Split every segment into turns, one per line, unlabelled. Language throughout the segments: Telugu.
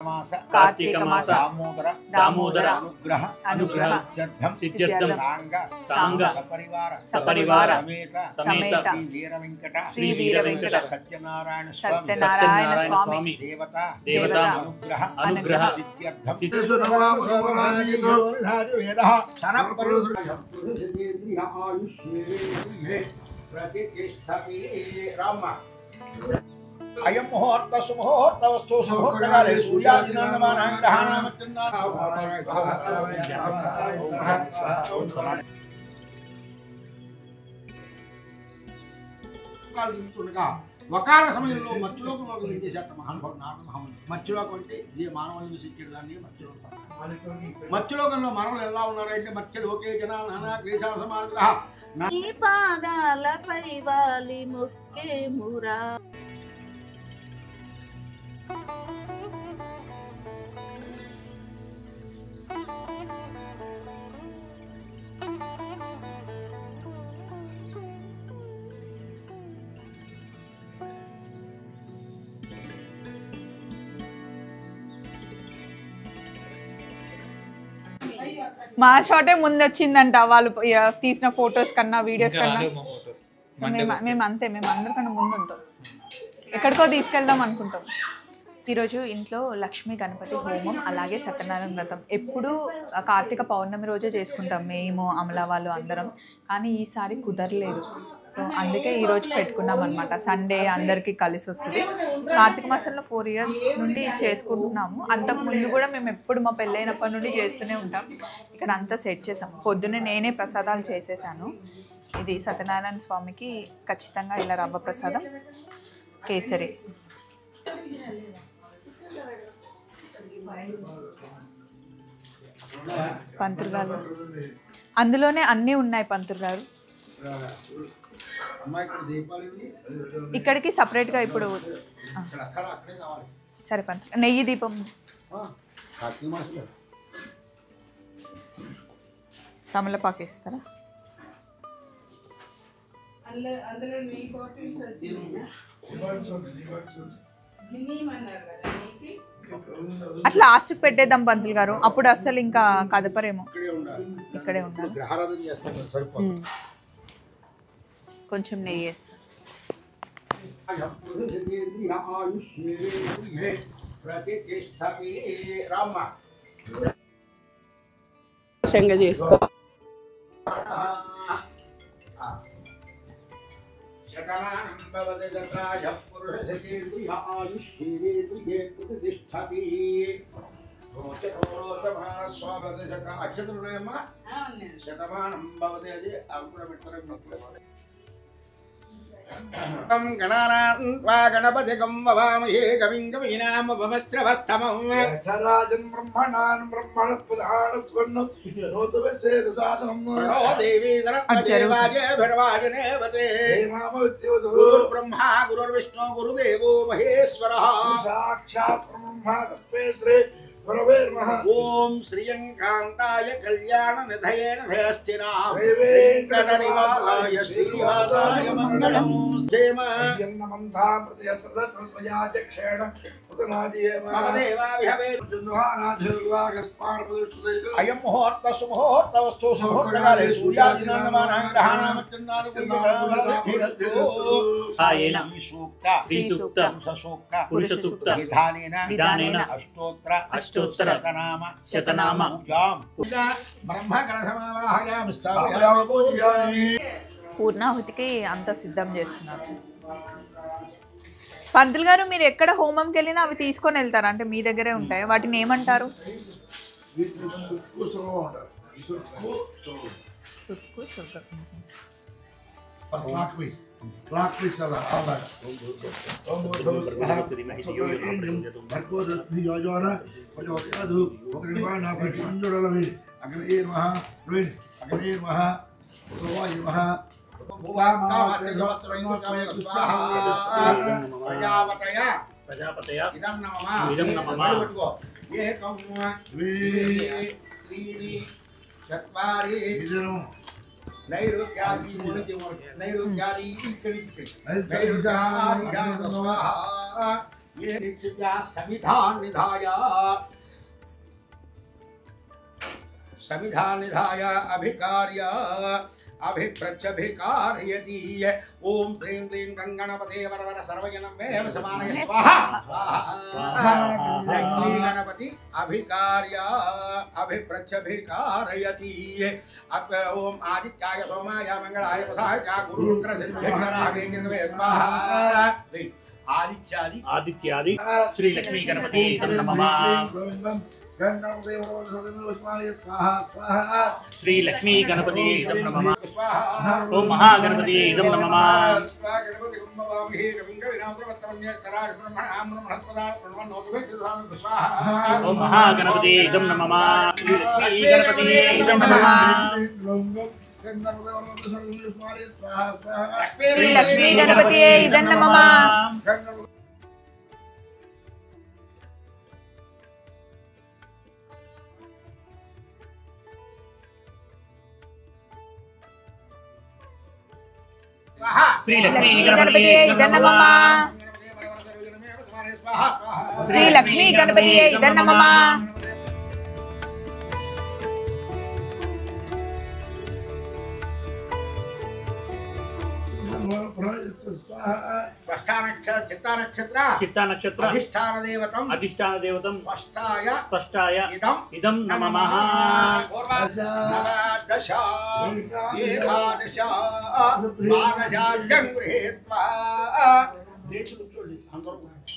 कार्तिक मास
दामोदर
अनुग्रह
सिद्ध्यर्थं
सांग
सपरिवार
समेत
श्री वीरवेंकट
सत्यनारायण
स्वामी देवता अनुग्रह
सिद्ध्यर्थं अयं मुहूर्त सुमुहूर्त वस्तु सुमुहूर्तकाले सूर्यादिनामानां గ్రహానామా వకార సమయంలో మత్స్యలోకంలోకి వెళ్ళేశారు మహానుభావుడు నారద మహాముని. మత్స్యలోకం అంటే ఇది మానవులు నివసించేది దాన్ని మత్స్యలోకం. మత్స్యలోకంలో మానవులు ఎలా ఉన్నారంటే మత్స్యలోకే జనా నానా క్లేశా సమానగ్రహ
నీ పాదాల పరివాలి ముక్కే మురా.
మా షాటే ముందు వచ్చిందంట వాళ్ళు తీసిన ఫొటోస్ కన్నా వీడియోస్ కన్నా. మేము అందరికన్నా ముందు ఉంటాం, ఎక్కడికో తీసుకెళ్దాం అనుకుంటాం. ఈరోజు ఇంట్లో లక్ష్మీ గణపతి హోమం అలాగే సత్యనారాయణ వ్రతం ఎప్పుడు కార్తీక పౌర్ణమి రోజే చేసుకుంటాం మేము అమలా వాళ్ళు అందరం. కానీ ఈసారి కుదరలేదు, సో అందుకే ఈరోజు పెట్టుకున్నాం అనమాట. సండే అందరికీ కలిసి వస్తుంది. కార్తీక మాసంలో 4 years నుండి చేసుకుంటున్నాము. అంతకు ముందు కూడా మేము ఎప్పుడు మా పెళ్ళైనప్పటి నుండి చేస్తూనే ఉంటాం. ఇక్కడ అంతా సెట్ చేసాం. పొద్దున్నే నేనే ప్రసాదాలు చేసేసాను. ఇది సత్యనారాయణ స్వామికి ఖచ్చితంగా ఇలా రవ్వ ప్రసాదం, కేసరి. పంతులు గారు అందులోనే అన్నీ ఉన్నాయి. పంతులు గారు ఇక్కడికి సపరేట్గా ఇప్పుడు సరే పంతులు నెయ్యి దీపం తమలపాకు ఇస్తారా? అట్లా లాస్ట్కి పెట్టేద్దాం పంతులు గారు, అప్పుడు అస్సలు ఇంకా కదపరేమో. ఇక్కడే ఉండాలి. కొంచెం నెయ్యి వేస్తా.
చేసుకో.
गणपतिगं ववामहे कविं कवीनामुपमस्त्रवस्तमं
राजन् ब्रह्मणान् ब्रह्मणस्पदानस्वन्नं नोतवसेदसादनं
प्रणो देवी सरस्वतीवाजेभिर्वाजनेवते गुरुर्ब्रह्मा गुरुर्विष्णु गुरुदेवो महेश्वरः
साक्षात् ब्रह्मा तस्मै श्री
ओम श्रीयंकांताय कल्याण निधये निधयस्थिरा वेंकटनिवासाय श्रीनिवासाय मंगलम देव
यन्नमन्था प्रत्यसरस्वयाचक्षेण
अयं मुहूर्त सुमुहूर्त वस्तु सुमुहूर्तकाले सूर्यादिनामानां ग्रहाणामत्यन्नानुकूलम्
श्री सूक्त पुरुष सूक्त
विधानेन अष्टोत्तर शतनाम ब्रह्मकलशमावाहयामि स्थापयामि.
పూర్ణాహుతికి అంతా సిద్ధం చేస్తున్నారు. పంతులు గారు మీరు ఎక్కడ హోమంకి వెళ్ళినా అవి తీసుకొని వెళ్తారా? అంటే మీ దగ్గరే ఉంటాయి. వాటిని ఏమంటారు?
प्रजापतया इदं नमः एकं त्रीणि चत्वारि नैरुत्यादि ये नित्या समिधान निधाय अभिकार्य अभिप्रत्यभिकारयति ओम श्रीं क्लीं गंगणपते वरवर सर्वजनमेव समानय स्वाहा लक्ष्मी गणपति अभिकार्य अभिप्रत्यभिकारयति ओम आदित्याय सोमाय मंगलाय बुधाय गुरुरुद्रसिंहरावे स्वाहा आदित्यादि
श्री लक्ष्मी गणपति नमः श्री लक्ष्मी गणपति नमः ओम महागणपति नमः ओम महागणपति नमः
श्री लक्ष्मी गणपति नमः
श्री लक्ष्मी गणपति
नमः श्री लक्ष्मी गणपति नमः
चित्ता नक्षत्र अधिष्ठान देवतम स्पष्टाय इदं नमः नवदश एकादश द्वादशार्घ्यं गृहीत्वा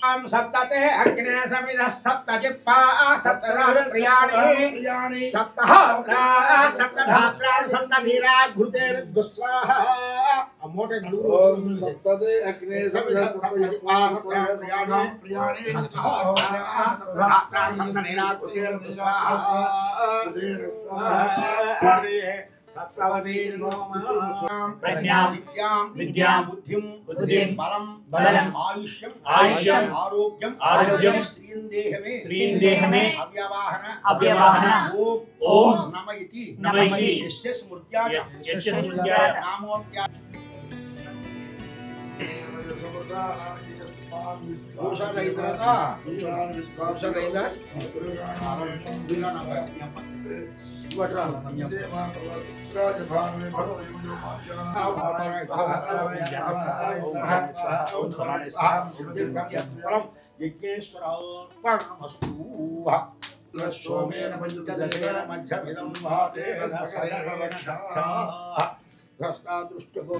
सप्तते अग्ने समिधः सप्तजिह्वा सप्तरात्र्याणि सप्तहोत्रा सप्तधात्रा सप्तधीरा घृतेर्गुस्वाहा मोटे सप्तते अग्ने समिधः सप्तजिह्वा सप्तरात्र्याणि सप्तहोत्रा सप्तधात्रा सप्तधीरा घृतेर्गुस्वाहा प्रज्ञां विद्यां बुद्धिं बलं आयुष्यं आरोग्यं श्रीं देहमे अव्यवाहन ओम नमः इति यस्य स्मृत्या नामोक्त्या सोमेन पंचदशेन मध्यमिदं भातेन दृष्टो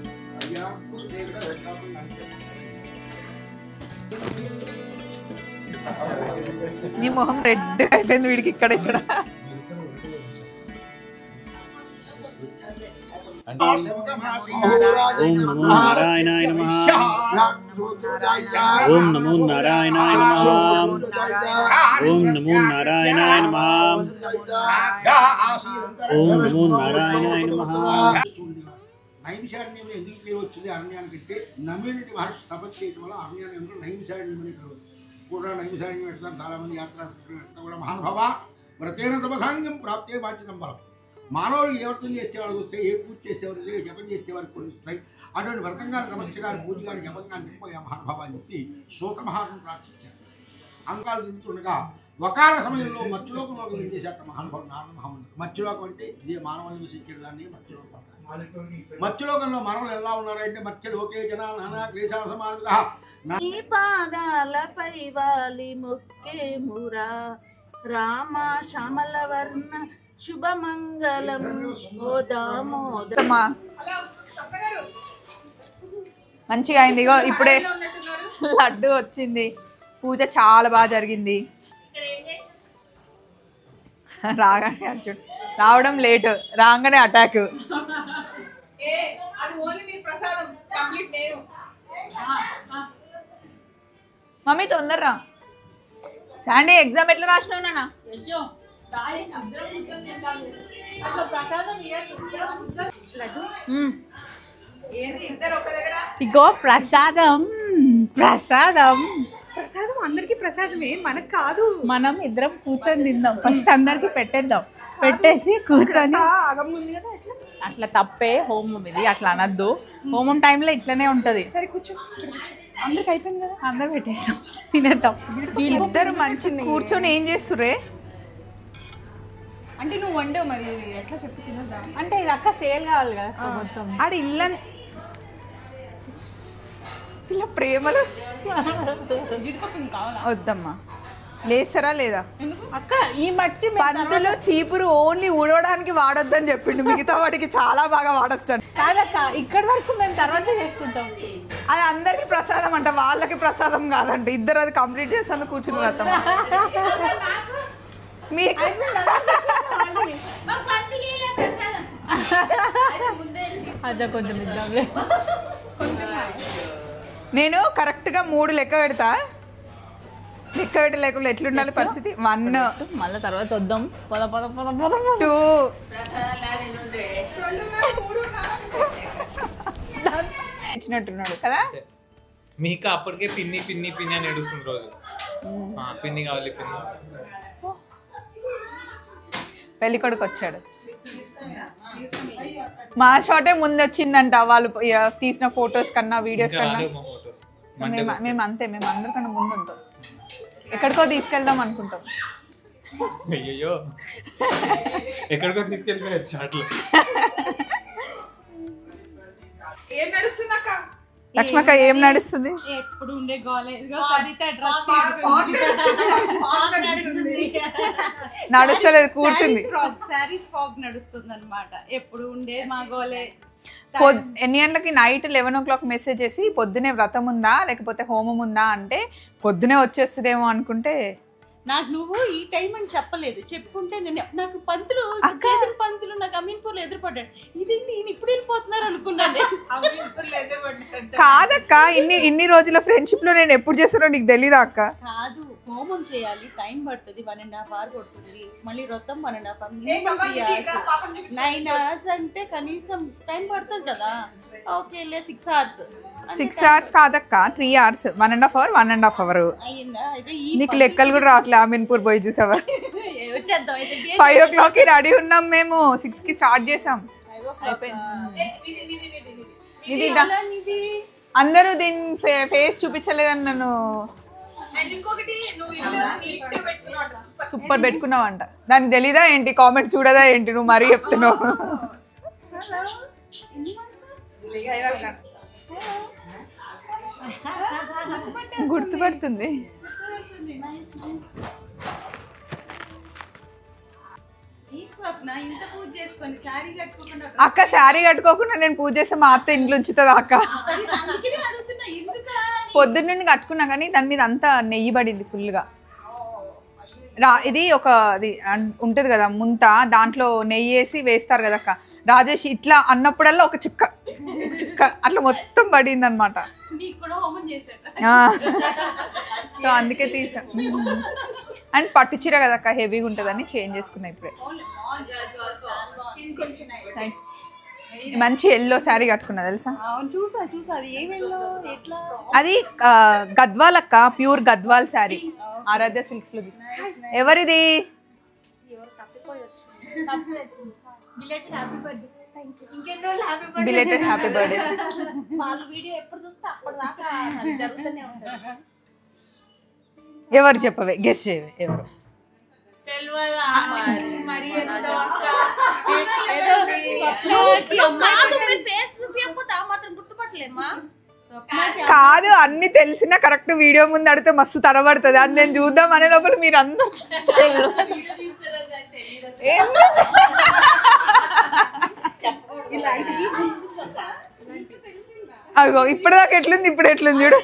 నీ మొహం రెడ్ అయిపోయింది వీడికి ఇక్కడ ఇక్కడ
ओम नमो नारायणाय नमः ओम नमो नारायणाय नमः ओम नमो नारायणाय नमः ओम नमो नारायणाय नमः
నైమిషారణ్యం ఎందుకు పేరు వచ్చింది అరణ్యానికి అంటే నమ్మినటి మహర్షి తపస్సు చేయడం వల్ల అరణ్యాన్ని నైమిషారణ్యం అని పేరు కూడా నైమిషారణ్యం పెడతారు చాలామంది యాత్ర కూడా మహానుభావ వ్రతేన తపసాంగం ప్రాప్తే బాధ్యతం బలం మానవులు ఏ వ్రతం చేసేవారికి వస్తాయి ఏ పూజ చేసేవారికి ఏ జపం చేసేవారికి కొన్ని వస్తాయి అటువంటి వ్రతం గారి తపస్సు గారి పూజ గారి జపం గారిని చెప్పి మహానుభావ అని చెప్పి శోక మహారుని ప్రార్థించారు అంకాలు దించుతుండగా వకాల సమయంలో మత్స్యలోకంలోకి దించేశాక మహానుభావుడు నారద మహాముని మత్స్యలోకం అంటే ఇదే మానవులు నివసించే దాన్ని మత్స్యలోకం మత్స్యలోకంలో మానవులు ఎలా ఉన్నారంటే మత్స్యలోకే జనా నానా క్లేశా సమానుగా
నీ పాదాల పరివాలి ముక్కే మురా రామ శ్యామల వర్ణ శుభమంగళం ఓ దామోదర
మంచిగా అయింది ఇగో ఇప్పుడే లడ్డు వచ్చింది పూజ చాలా బాగా జరిగింది రాగానే అర్జున్ రావడం లేటు రాగానే అటాక్ మమ్మీ తొందరరా శాండీ ఎగ్జామ్ ఎట్లా రాసినావు నాన్న
ఇగో ప్రసాదం ప్రసాదం ప్రసాదం అందరికి ప్రసాదమే మనకు కాదు మనం ఇద్దరం కూర్చొని తిందాం ఫస్ట్ అందరికి పెట్టేద్దాం పెట్టేసి కూర్చొని అట్లా తప్పే హోమం ఇది, అట్లా అనద్దు. హోమం టైంలో ఇట్లనే ఉంటది.
సరే కూర్చో, అందరికి అయిపోయింది కదా,
అందరూ పెట్టేసాం తినేద్దాం.
ఇద్దరు మంచి కూర్చొని ఏం చేస్తుర్రే?
అంటే నువ్వు వండావు మరి ఎట్లా చెప్పి తినద్దా అంటే ఇది అక్క సేల్ కావాలి కదా మొత్తం.
ఆడ ఇలా ప్రేమలు వద్దమ్మా, లేస్తారా లేదా?
అక్క ఈ మట్టి
పంతులు చీపురు ఓన్లీ ఊడవడానికి వాడొద్దని చెప్పిండు, మిగతా వాటికి చాలా బాగా వాడొచ్చు.
కాదక్క ఇక్కడి వరకు మేము తర్వాత చేసుకుంటాం.
అది అందరికి ప్రసాదం అంట, వాళ్ళకి ప్రసాదం కాదంట. ఇద్దరు అది కంప్లీట్ చేస్తాను కూర్చుని వస్తాం. మీకు
అదే కొంచెం ఇద్దాంలే.
నేను కరెక్ట్గా 3 లెక్క పెడతా. లెక్క పెట్టలేకుండా ఎట్లుండాలి పరిస్థితి? 1
మళ్ళీ తర్వాత వద్దాం.
2 ఇచ్చినట్టున్నాడు కదా.
మీకు అప్పటికే పిన్ని పిన్ని పిన్ని అని ఏడుస్తుంది రోజు. పిన్ని కావాలి పిన్ని.
పెళ్లి కొడుకు వచ్చాడు. మా షాటే ముందు వచ్చిందంట, వాళ్ళు తీసిన ఫొటోస్ కన్నా వీడియోస్ కన్నా. మేము అంతే, మేము అందరికన్నా ముందు ఉంటాం. ఎక్కడికో తీసుకెళ్దాం అనుకుంటాం.
అయ్యో ఎక్కడికో తీసుకెళ్ళిపోయచ్చు అట్లా.
లక్ష్మక్క ఏం నడుస్తుంది?
ఎప్పుడు ఉండే కాలేజ్
నడుస్తలేదు, కూర్చుంది.
సారీస్ ఫ్రాక్ నడుస్తుంది అనమాట. ఎప్పుడు ఉండే మా గోలే.
ఎన్ని గంటలకి? నైట్ 11 o'clock మెసేజ్ చేసి పొద్దునే వ్రతం ఉందా లేకపోతే హోమం ఉందా అంటే పొద్దునే వచ్చేస్తుందేమో అనుకుంటే
నాకు నువ్వు ఈ టైం అని చెప్పలేదు. చెప్పుకుంటే నేను నాకు పంతులు పంతులు నాకు అమీన్పూర్లో ఎదురుపడ్డాడు. ఇది నేను ఇప్పుడు వెళ్ళిపోతున్నారు అనుకున్నాను.
కాదక్క, ఇన్ని రోజుల ఫ్రెండ్షిప్ లో నేను ఎప్పుడు చేస్తానో నీకు తెలీదా అక్క?
కాదు, హోమం చేయాలి, టైం పడుతుంది. 1.5 hour పడుతుంది. మళ్ళీ వ్రతం 1.5 hours, 9 hours అంటే కనీసం టైం పడుతుంది కదా. Okay 6 hours.
6 hours కాదక్క, 3 hours. 1.5 hour 1.5 hour
అయిందా? అయితే
నీకు లెక్కలు కూడా రావట్లే. అమీన్పూర్ పోయి చూసావా? 5 o'clock కి రెడీ ఉన్నాం మేము, 6 కి స్టార్ట్ చేసాం. అందరూ దీని ఫేస్ చూపించలేదని నన్ను సూపర్ పెట్టుకున్నావంట. దానికి తెలీదా ఏంటి? కామెంట్ చూడదా ఏంటి? నువ్వు మరీ చెప్తున్నావు. గుర్తుపడుతుంది. అక్క శారీ కట్టుకోకుండా నేను పూజ చేస్తే మా అత్త ఇంట్లో ఉంచుతుందా అక్క? పొద్దున్న నుండి కట్టుకున్నా కానీ దాని మీద అంతా నెయ్యి పడింది ఫుల్గా. ఇది ఒక అది ఉంటుంది కదా ముంత, దాంట్లో నెయ్యి వేసి వేస్తారు కదా అక్క. రాజేష్ ఇట్లా అన్నప్పుడల్లా ఒక చుక్క అట్లా మొత్తం పడింది అనమాట. సో అందుకే తీసా. అండ్ పట్టు చీర కదా అక్క, హెవీగా ఉంటుందని చేంజ్ చేసుకున్నా ఇప్పుడే. మంచి ఎల్లో శారీ కట్టుకున్నా తెలుసా? అది గద్వాల్ అక్క, ప్యూర్ గద్వాల్ శారీ. ఆరాధ్య సిల్క్స్ లో తీసుకున్నా. ఎవరిది? Belated happy birthday. ఎవరు చెప్పవే, గెస్ చేయవే ఎవరు? కాదు, అన్ని తెలిసినా కరెక్ట్ వీడియో ముందు అడిగితే మస్తు తడబడుతుంది. అది నేను చూద్దాం అనే లోపల మీరు అందరూ అగో ఇప్పటిదాకా ఎట్లుంది, ఇప్పుడు ఎట్లుంది చూడు.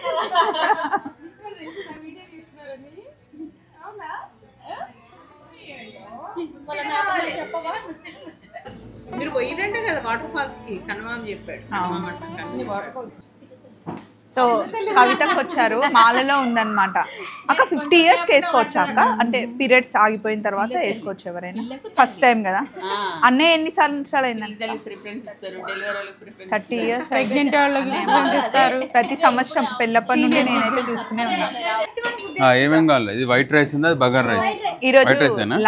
మీరు పోయినంటే కదా వాటర్ ఫాల్స్ కి కన్ఫర్మ్ చెప్పాడు.
సో కవితకు వచ్చారు, మాలలో ఉందన్నమాట. అక్క 50 years వేసుకోవచ్చా అక్క? అంటే పీరియడ్స్ ఆగిపోయిన తర్వాత వేసుకోవచ్చు ఎవరైనా? ఫస్ట్ టైం కదా. అన్నయ్య ఎన్ని సంవత్సరాలు అయిందండి? 30 years. ప్రతి సంవత్సరం పెళ్ళప్పటి నుండి నేనైతే చూస్తూనే ఉన్నా.
ఏమేం కావాలి? ఇది వైట్ రైస్ ఉంది, అది బగార్ రైస్.
ఈరోజు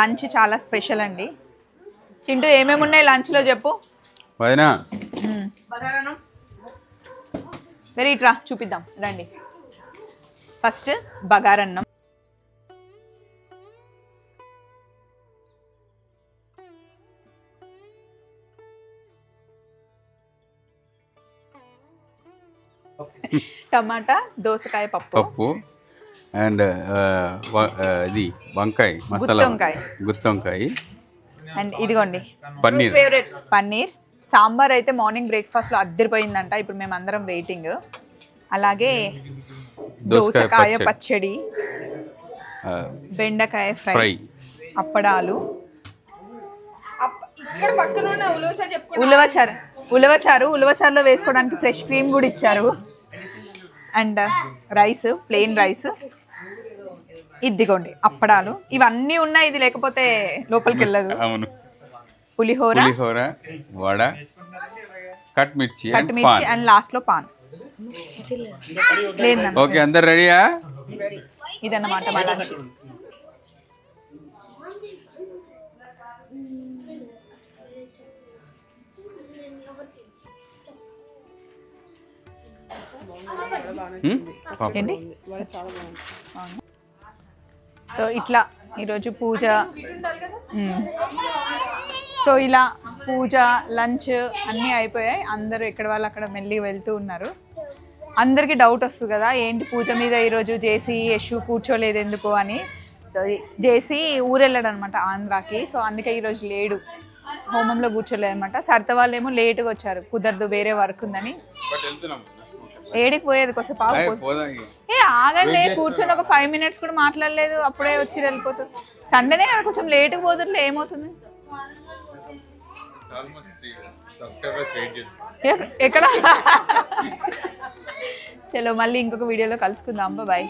లంచ్ చాలా స్పెషల్ అండి. చింటూ ఏమేమి ఉన్నాయి లంచ్ లో చెప్పు.
వదినా
వెరీ ఇట్రా చూపిద్దాం రండి. ఫస్ట్ బగారన్నం, టమాటా దోసకాయ పప్పు
అండ్ ఇది వంకాయ మసాలా గుత్తొంకాయ
అండ్ ఇదిగోండి
పన్నీర్
పన్నీర్. సాంబార్ అయితే మార్నింగ్ బ్రేక్ఫాస్ట్లో అద్దరిపోయిందంట. ఇప్పుడు మేము అందరం వెయిటింగ్. అలాగే దోసకాయ పచ్చడి, బెండకాయ ఫ్రై, అప్పడాలు, ఉలవచారులో వేసుకోవడానికి ఫ్రెష్ క్రీమ్ కూడా ఇచ్చారు. అండ్ రైస్, ప్లెయిన్ రైస్, ఇదిగోండి అప్పడాలు. ఇవన్నీ ఉన్నాయి, ఇది లేకపోతే లోపలికి వెళ్ళదు.
అవును.
పులిహోర,
వడ, కట్ మిర్చి
అండ్ లాస్ట్ లో పాన్.
ఓకే, అందరు రెడీయా?
ఇదన్నమాట మా లంచ్. ఏంటి? సో ఇట్లా ఈరోజు పూజ, సో ఇలా పూజ లంచ్ అన్నీ అయిపోయాయి. అందరూ ఎక్కడ వాళ్ళు అక్కడ మెల్లిగా వెళ్తూ ఉన్నారు. అందరికీ డౌట్ వస్తుంది కదా, ఏంటి పూజ మీద ఈరోజు జేసీ యశు కూర్చోలేదు ఎందుకు అని. సో జేసీ ఊరెళ్ళాడు అనమాట ఆంధ్రాకి. సో అందుకే ఈరోజు లేడు, హోమంలో కూర్చోలేదు అనమాట. సరిత వాళ్ళేమో లేటుగా వచ్చారు, కుదరదు వేరే వర్క్ ఉందని. ఏడికి పోయేది కొంచెం ఆగండి, కూర్చొని ఒక 5 minutes కూడా మాట్లాడలేదు, అప్పుడే వచ్చి వెళ్ళిపోతుంది. సండేనే కదా, కొంచెం లేటుగా పోతుంటే ఏమవుతుంది? ఎక్కడ? చలో మళ్ళీ ఇంకొక వీడియోలో కలుసుకుందాం. బాయ్.